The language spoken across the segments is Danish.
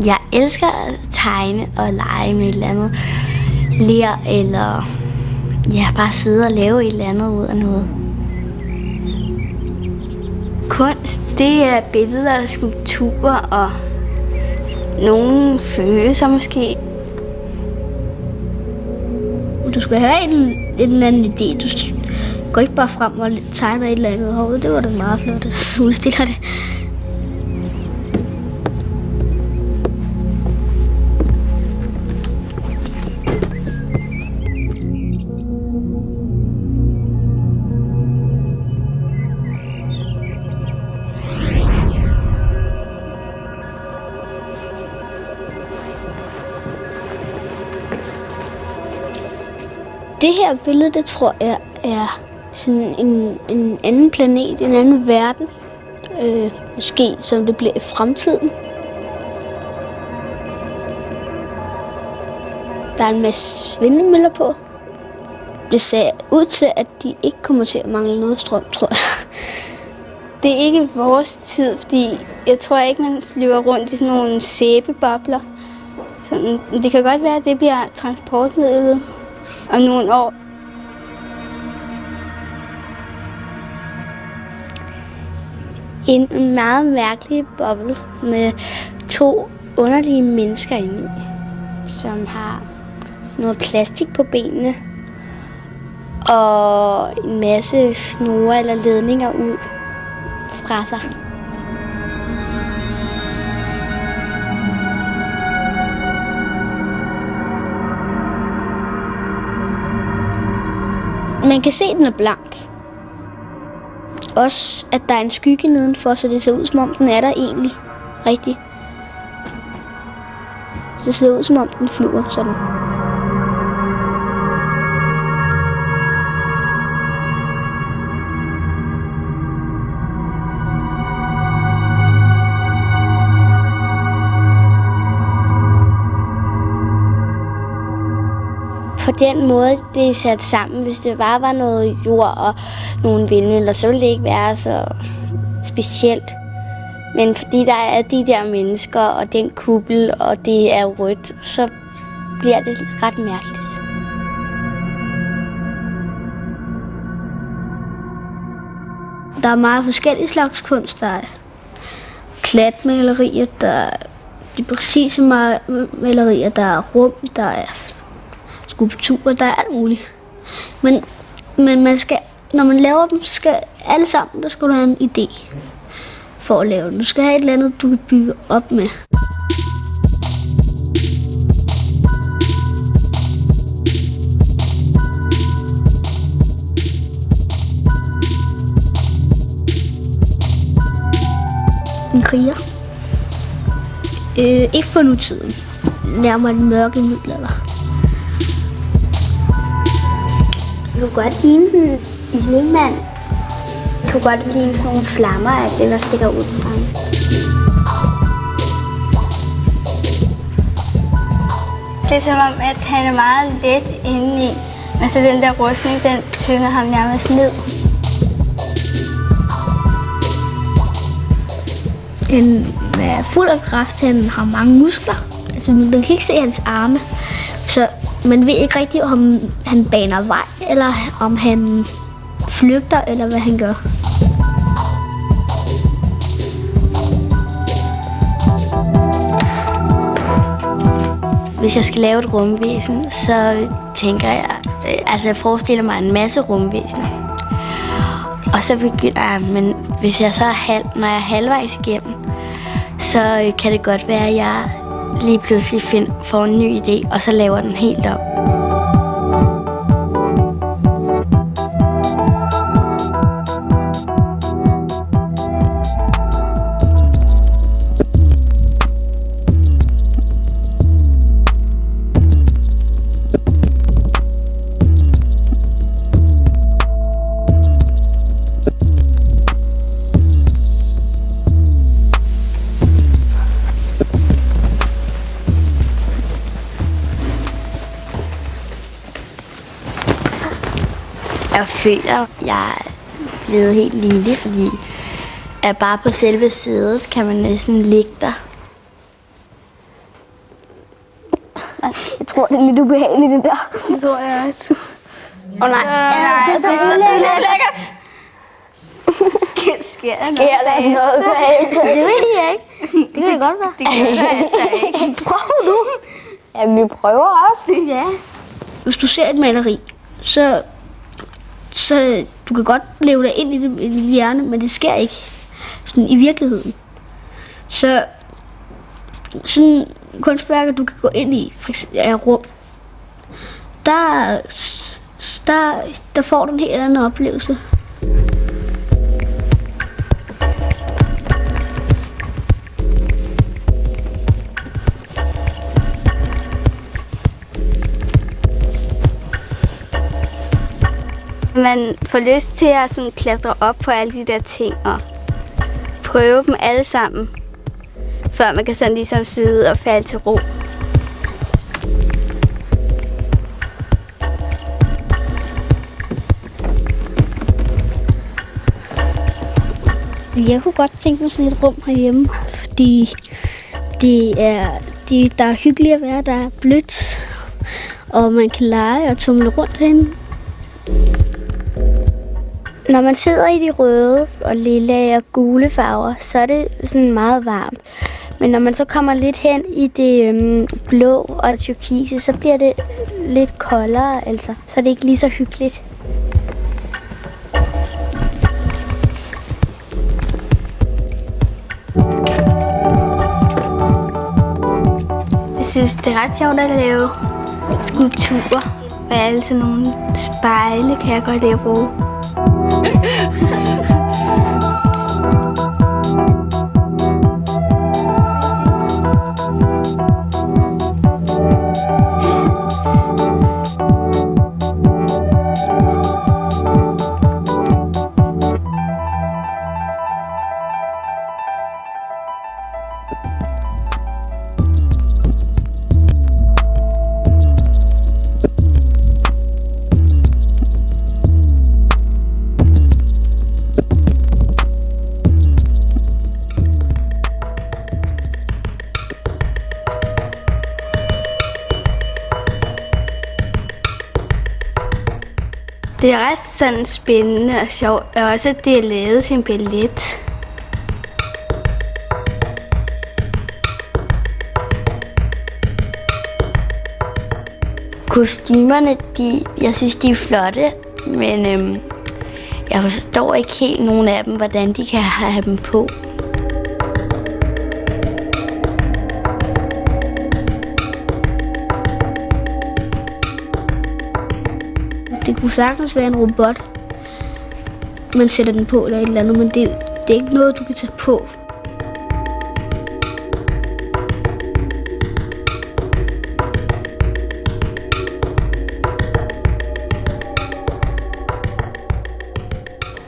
Jeg elsker at tegne og lege med et eller andet ler, eller bare sidde og lave et eller andet ud af noget. Kunst, det er billeder og skulpturer og nogle følelser måske. Du skal have en eller anden idé. Du går ikke bare frem og tegner et eller andet herude. Det var da meget flot, at du udstiller det. Det her billede, det tror jeg er sådan en anden planet, en anden verden. Måske som det bliver i fremtiden. Der er en masse vindmøller på. Det ser ud til, at de ikke kommer til at mangle noget strøm, tror jeg. Det er ikke vores tid, fordi jeg tror ikke, man flyver rundt i sådan nogle sæbebobler. Sådan, det kan godt være, at det bliver transportmidlet om nogle år. En meget mærkelig boble med 2 underlige mennesker inde i, som har noget plastik på benene og en masse snore eller ledninger ud fra sig. Man kan se, at den er blank. Også, at der er en skygge nedenfor, så det ser ud, som om den er der egentlig rigtigt. Så det ser ud, som om den flyver sådan. På den måde, det er sat sammen, hvis det bare var noget jord og nogle vindmøller, så ville det ikke være så specielt. Men fordi der er de der mennesker og den kuppel, og det er rødt, så bliver det ret mærkeligt. Der er meget forskellige slags kunst. Der er klatmalerier, der er de præcise malerier, der er rum, der er skulpturer, der er alt muligt. Men man skal, når man laver dem, så skal alle sammen, der skal du have en idé for at lave dem. Du skal have et eller andet, du kan bygge op med. En kriger. Ikke for nutiden. Nærmere den mørke middelalder. Det kunne godt ligne sådan en ildemand. Det kunne godt ligne sådan nogle flammer, at det der stikker ud fra ham. Det er som om, at han er meget let indeni, men så den der rustning, den tynger ham nærmest ned. Han er fuld af kraft, han har mange muskler. Altså, man kan ikke se hans arme, så man ved ikke rigtigt, om han baner vej, eller om han flygter, eller hvad han gør. Hvis jeg skal lave et rumvæsen, så tænker jeg, jeg forestiller mig en masse rumvæsener. Og så begynder jeg, men hvis jeg så når jeg er halvvejs igennem, så kan det godt være, at jeg lige pludselig får en ny idé, og så laver den helt op. Jeg føler, at jeg er blevet helt lille, fordi at bare på selve sædet kan man næsten ligge der. Jeg tror, det er lidt ubehageligt, det der. Det tror jeg også. Nej. Det er lækkert. Sker der noget behageligt? Det ved jeg ikke. Det kan det godt være. Det kan jeg altså ikke. Prøv du. Ja, vi prøver også. Ja. Hvis du ser et maleri, så du kan godt leve dig ind i det i din hjerne, men det sker ikke sådan i virkeligheden. Så sådan kunstværker, du kan gå ind i rum, der får du en helt anden oplevelse. Man får lyst til at sådan klatre op på alle de der ting og prøve dem alle sammen, før man kan sådan ligesom sidde og falde til ro. Jeg kunne godt tænke mig sådan et rum herhjemme, fordi der er hyggeligt at være, der er blødt, og man kan lege og tumle rundt herinde. Når man sidder i de røde og lilla og gule farver, så er det sådan meget varmt. Men når man så kommer lidt hen i det blå og turkise, så bliver det lidt koldere, altså. Så er det ikke lige så hyggeligt. Jeg synes, det er ret sjovt at lave skulpturer. Og alle sådan nogle spejle kan jeg godt lide at bruge. Det er ret sådan spændende og sjovt, og også at det er lavet sin billet. Kostymerne, jeg synes, de er flotte, men jeg forstår ikke helt nogen af dem, hvordan de kan have dem på. Det kunne sagtens være en robot, man sætter den på eller et eller andet, men det er ikke noget, du kan tage på.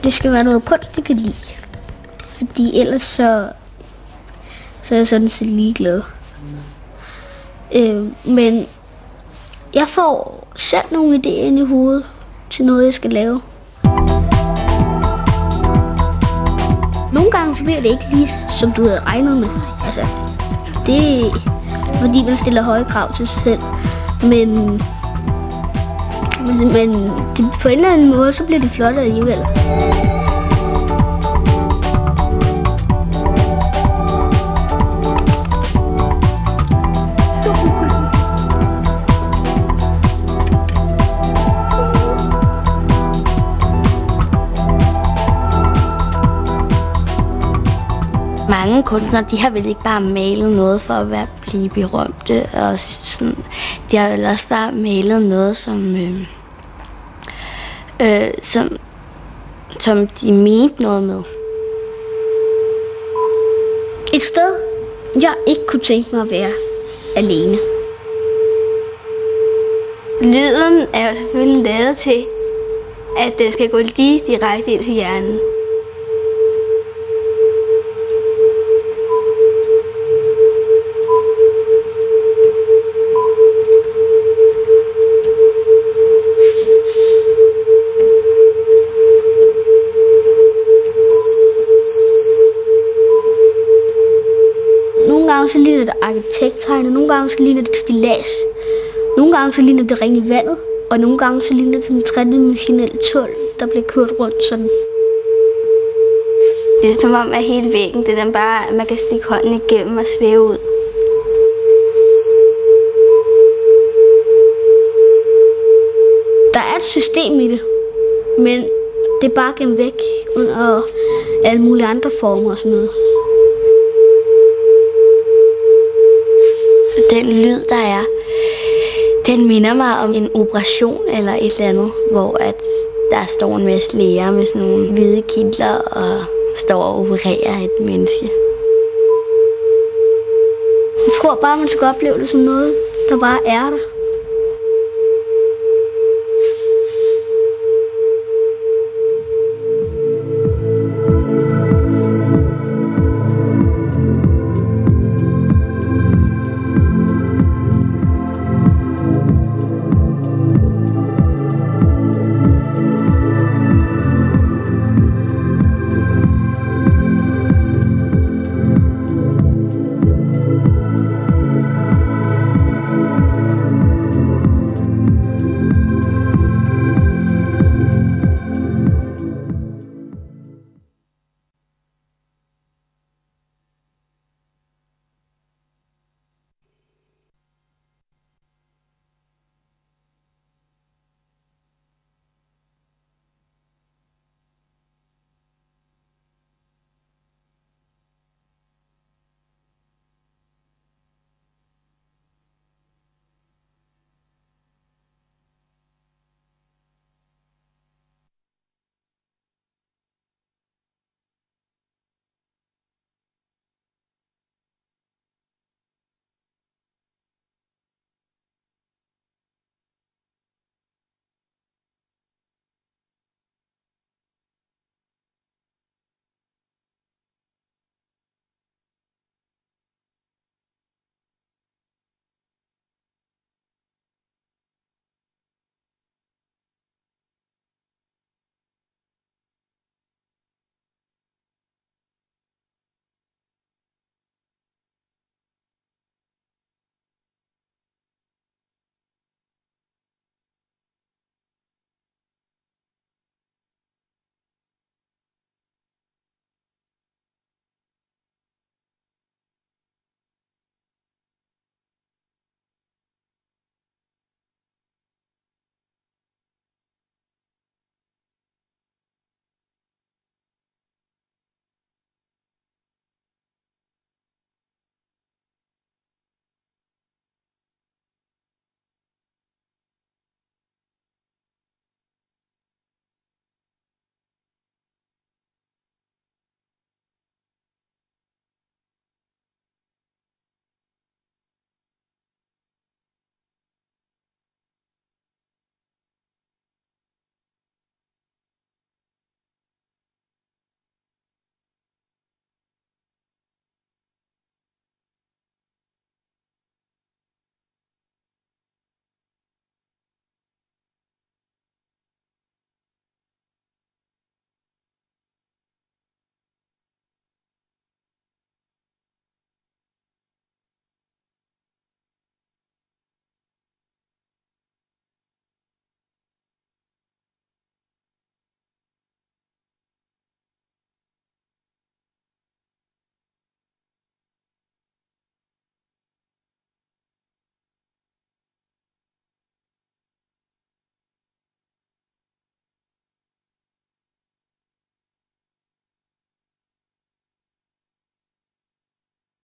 Det skal være noget kunst, de kan lide, fordi ellers så er jeg sådan set ligeglad. Men jeg får selv nogle idéer ind i hovedet til noget, jeg skal lave. Nogle gange så bliver det ikke lige, som du havde regnet med. Altså, det er fordi, man stiller høje krav til sig selv. Men på en eller anden måde, så bliver det flot alligevel. Mange kunstnere, de har vel ikke bare malet noget for at blive berømte, og sådan, de har vel også bare malet noget, som de mente noget med. Et sted, jeg ikke kunne tænke mig at være alene. Lyden er jo selvfølgelig lavet til, at den skal gå lige direkte ind til hjernen. Nogle gange så ligner det arkitekttegn, og nogle gange så ligner det et stillads. Nogle gange så ligner det ring i vandet, og nogle gange så ligner det en tredimensionel tål, der bliver kørt rundt sådan. Det er som om, at hele væggen, det er den bare, at man kan stikke hånden igennem og svæve ud. Der er et system i det, men det er bare gemt væk under alle mulige andre former og sådan noget. Den lyd, der er, den minder mig om en operation eller et eller andet, hvor at der står en masse læger med sådan nogle hvide kitler og står og opererer et menneske. Jeg tror bare, man skal opleve det som noget, der bare er der.